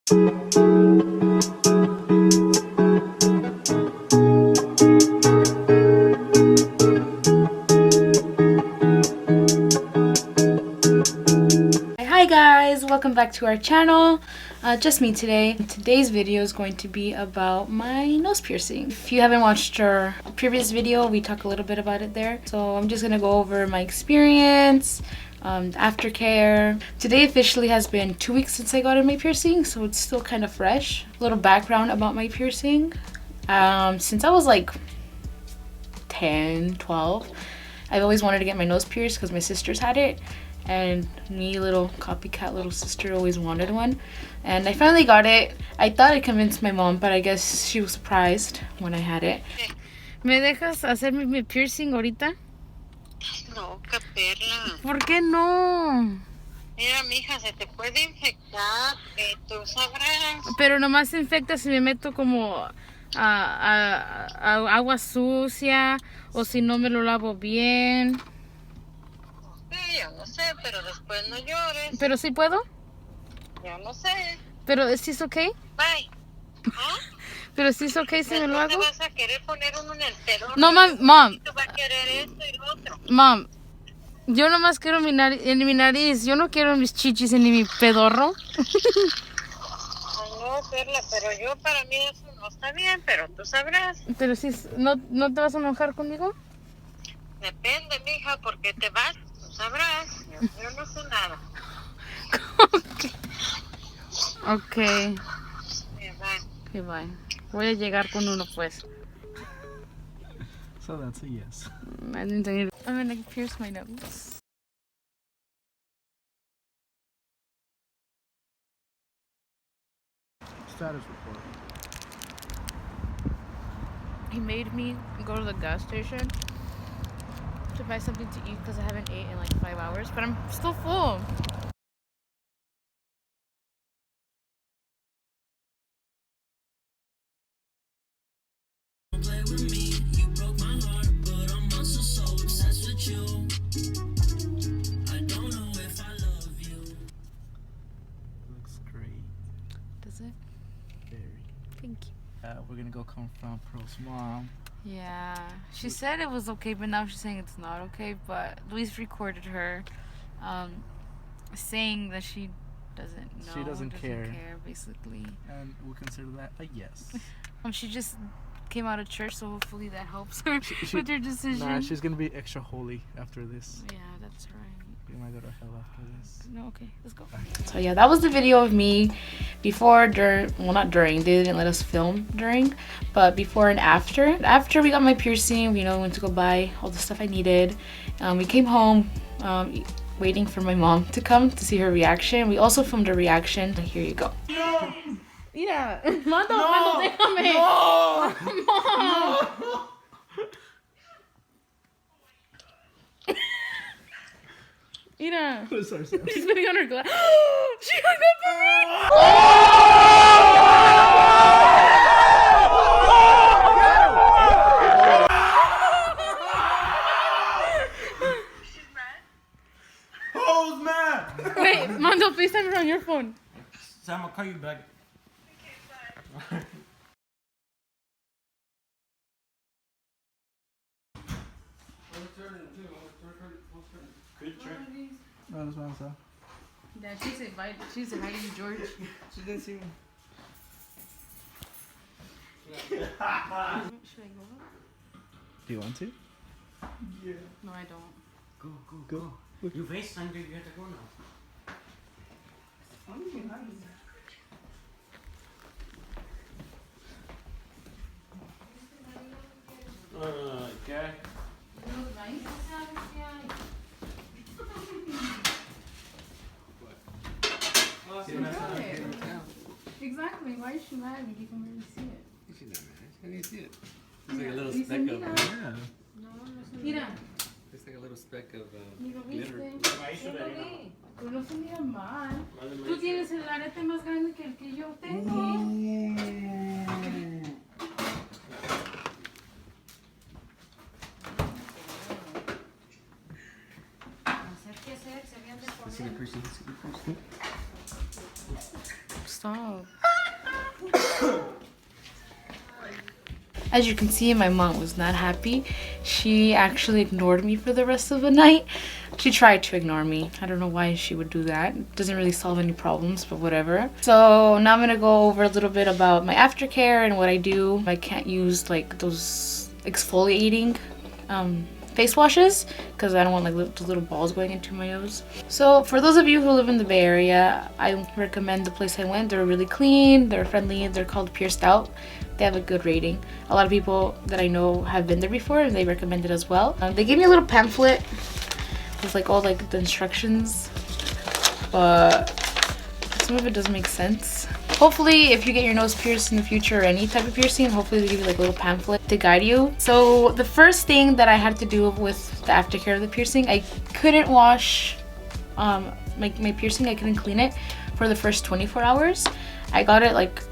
Hi guys, welcome back to our channel. Just me today. Today's video is going to be about my nose piercing. If you haven't watched our previous video, we talk a little bit about it there. So I'm just gonna go over my experience, aftercare. Today officially has been 2 weeks since I got in my piercing, so it's still kind of fresh. A little background about my piercing. Since I was like 10, 12, I've always wanted to get my nose pierced because my sisters had it. And me, little copycat little sister, always wanted one, and I finally got it. I thought I convinced my mom, but I guess she was surprised when I had it. ¿Me dejas hacer mi piercing ahorita? No, qué perla. ¿Por qué no? Mira, mija, se te puede infectar, tú sabrás. Pero nomás se infecta si me meto como a agua sucia o si no me lo lavo bien. Sí, yo no sé, pero después no llores. ¿Pero sí puedo? Yo no sé. ¿Pero sí es ok? Bye. ¿Ah? ¿Pero sí es ok si me lo hago? ¿Te vas a querer poner uno en el pedón? No, mom. Tú vas a querer esto y lo otro. Mom, yo nomás quiero mi nariz. Yo no quiero mis chichis ni mi pedorro. No, Perla, pero yo para mí eso no está bien, pero tú sabrás. Pero si no te vas a enojar conmigo. Depende, mija, porque te vas, tú sabrás. Yo no sé nada. Okay. Bye. Okay, bye. Voy a llegar con uno, pues. So that's a yes. I'm gonna pierce my nose. Status report. He made me go to the gas station to buy something to eat because I haven't ate in like 5 hours, but I'm still full. Play with me, you broke my heart, but I'm also so obsessed with you. I don't know if I love you. Looks great. Does it? Very. Thank you. We're gonna go confront Pearl's mom. Yeah, she said it was okay, but now she's saying it's not okay. But Luis recorded her saying that she doesn't know. She doesn't care, basically. And we'll consider that a yes. She just came out of church, so hopefully that helps her with her decision. Nah, she's gonna be extra holy after this. Yeah, that's right. We might go to hell after this. No, okay, let's go. So yeah, that was the video of me before, during, well, not during, they didn't let us film during, but before and after. After we got my piercing, went to go buy all the stuff I needed. We came home, waiting for my mom to come to see her reaction. We also filmed a reaction. Here you go. No! Mira, Mando, déjame. No! Mom. Mira. Sorry. She's putting on her glass. She hung up on me. She's mad? Who's mad? Wait, Mando, FaceTime her on your phone. Sam, I'll call you back. Okay, bye. Good trick. No, that's what I'm saying. Yeah, she said hi to you, George. She didn't see me. Should I go up? Do you want to? Yeah. No, I don't. Go. You FaceTime, dude. You have to go now. Okay. Exactly. Why is she mad? You can really see it. She's not mad. How do you see it? It's like a little speck of. Yeah. Mira. It's like a little speck of Ni lo glitter. viste. Yo lo vi. Pero no se mira mal. Tú tienes el arete más grande que el que yo tengo. stop. As you can see, my mom was not happy. She actually ignored me for the rest of the night. She tried to ignore me. I don't know why she would do that. It doesn't really solve any problems, but whatever. So now I'm gonna go over a little bit about my aftercare and what I do. I can't use like those exfoliating face washes because I don't want like those little balls going into my nose. So for those of you who live in the Bay Area, I recommend the place I went. They're really clean, they're friendly, they're called Pierced Out. They have a good rating. A lot of people that I know have been there before and they recommend it as well. They gave me a little pamphlet with like all like the instructions, but some of it doesn't make sense. Hopefully if you get your nose pierced in the future or any type of piercing, hopefully they give you like a little pamphlet to guide you. So the first thing that I had to do with the aftercare of the piercing, I couldn't wash my piercing. I couldn't clean it for the first 24 hours. I got it like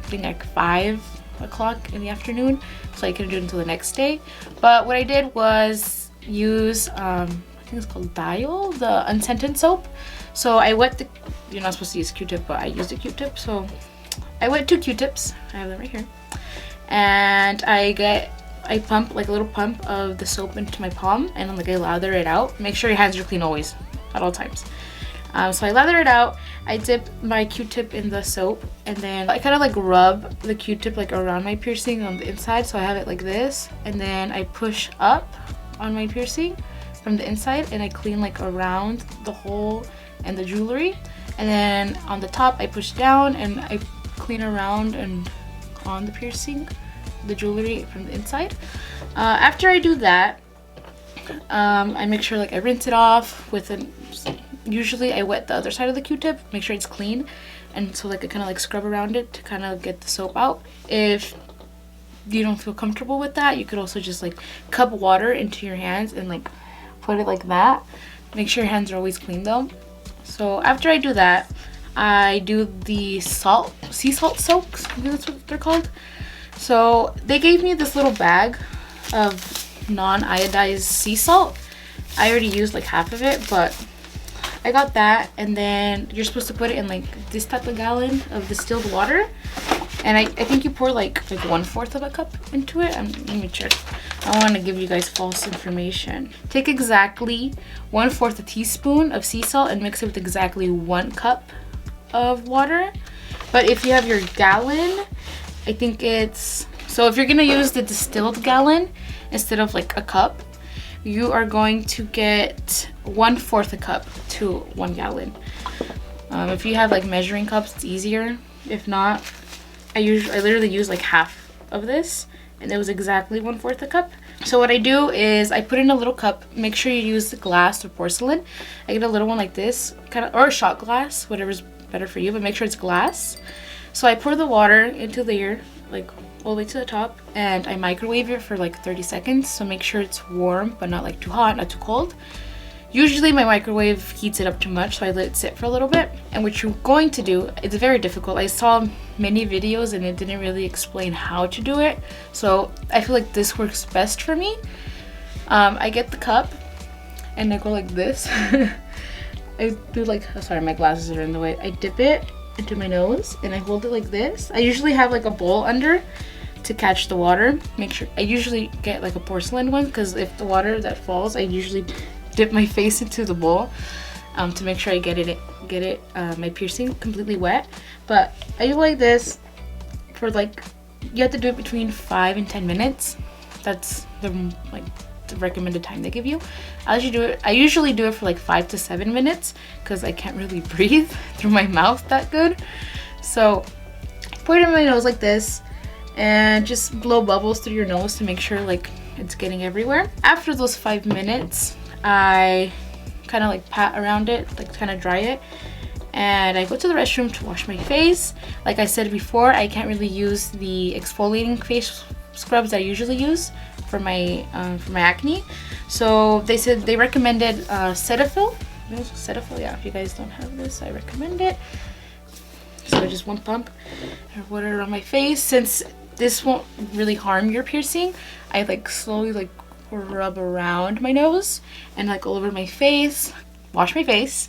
I think like 5 o'clock in the afternoon, so I couldn't do it until the next day. But what I did was use I think it's called Dial, the unscented soap. So I wet the, you're not supposed to use Q-tip, but I used a Q-tip. So I wet 2 Q-tips, I have them right here, and I pump like a little pump of the soap into my palm, and like I lather it out. Make sure your hands are clean always, at all times. So I lather it out, I dip my Q-tip in the soap, and then I kind of like rub the Q-tip like around my piercing on the inside, so I have it like this, and then I push up on my piercing from the inside and I clean like around the hole and the jewelry, and then on the top I push down and I clean around and on the piercing, the jewelry from the inside. After I do that, I make sure like I rinse it off with an, usually I wet the other side of the Q-tip, make sure it's clean, and so like I kind of like scrub around it to kind of get the soap out. If you don't feel comfortable with that, you could also just like cup water into your hands and like put it like that. Make sure your hands are always clean though. So after I do that, I do the sea salt soaks, I think that's what they're called. So they gave me this little bag of non-iodized sea salt. I already used like half of it, but I got that, and then you're supposed to put it in like this type of gallon of distilled water, and I think you pour like 1/4 of a cup into it. Let me check. I don't want to give you guys false information. Take exactly 1/4 a teaspoon of sea salt and mix it with exactly 1 cup of water. But if you have your gallon, I think it's, so if you're gonna use the distilled gallon instead of like a cup, you are going to get 1/4 a cup to 1 gallon. If you have like measuring cups, it's easier. If not, I literally use like half of this, and it was exactly 1/4 a cup. So what I do is I put in a little cup. Make sure you use glass or porcelain. I get a little one like this, kind of, or a shot glass, whatever's better for you, but make sure it's glass. So I pour the water into there, like all the way to the top, and I microwave it for like 30 seconds. So make sure it's warm, but not like too hot, not too cold. Usually my microwave heats it up too much, so I let it sit for a little bit. And what you're going to do, it's very difficult. I saw many videos and it didn't really explain how to do it, so I feel like this works best for me. I get the cup and I go like this. I do like, oh, sorry, my glasses are in the way. I dip it into my nose and I hold it like this. I usually have like a bowl under to catch the water. Make sure, I usually get like a porcelain one, because if the water that falls, I usually dip my face into the bowl to make sure I get it my piercing completely wet. But I do like this for like, you have to do it between 5 and 10 minutes. That's the recommended time they give you. I usually do it for like 5 to 7 minutes because I can't really breathe through my mouth that good. So pour it in my nose like this and just blow bubbles through your nose to make sure like it's getting everywhere. After those 5 minutes, I kind of like pat around it, like kind of dry it, and I go to the restroom to wash my face. Like I said before, I can't really use the exfoliating face scrubs that I usually use for my acne. So they said they recommended Cetaphil. Cetaphil, yeah. If you guys don't have this, I recommend it. So just 1 pump of water on my face. Since this won't really harm your piercing, I like slowly like rub around my nose and like all over my face, wash my face.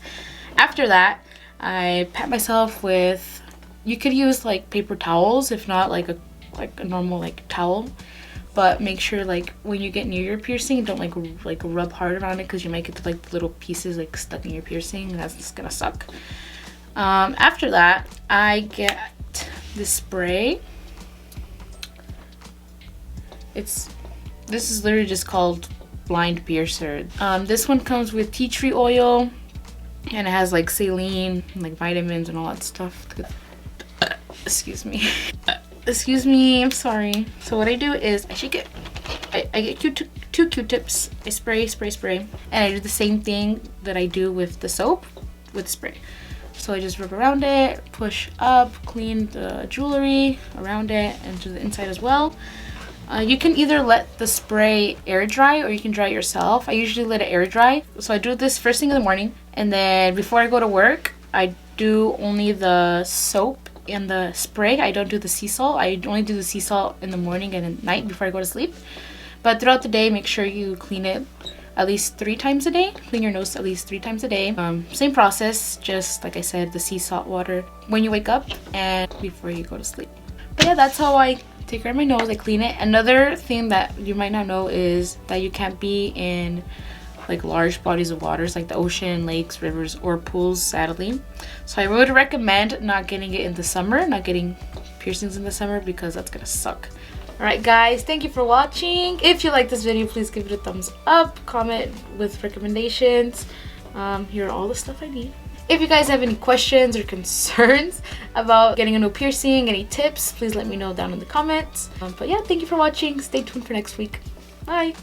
After that, I pat myself with You could use like paper towels, if not like a normal like towel. But make sure like when you get near your piercing, don't like rub hard around it, because you might get like little pieces like stuck in your piercing, and that's just gonna suck. After that, I get this spray. This is literally just called Blind Piercer. This one comes with tea tree oil, and it has like saline and like vitamins and all that stuff. Excuse me. Excuse me, I'm sorry. So what I do is I shake it. I get two Q-tips. I spray, and I do the same thing that I do with the soap with spray. So I just rub around it, push up, clean the jewelry around it and to the inside as well. You can either let the spray air dry, or you can dry it yourself. I usually let it air dry. So I do this first thing in the morning, and then before I go to work, I do only the soap and the spray. I don't do the sea salt. I only do the sea salt in the morning and at night before I go to sleep. But throughout the day, make sure you clean it at least 3 times a day. Clean your nose at least 3 times a day. Same process, just like I said, the sea salt water when you wake up and before you go to sleep. But yeah, that's how I take care of my nose. I clean it. Another thing that you might not know is that you can't be in like large bodies of waters like the ocean, lakes, rivers, or pools, sadly. So I would recommend not getting it in the summer, not getting piercings in the summer, because that's gonna suck. Alright guys, thank you for watching. If you like this video, please give it a thumbs up, comment with recommendations. Here are all the stuff I need. If you guys have any questions or concerns about getting a new piercing, any tips, please let me know down in the comments. But yeah, thank you for watching. Stay tuned for next week. Bye!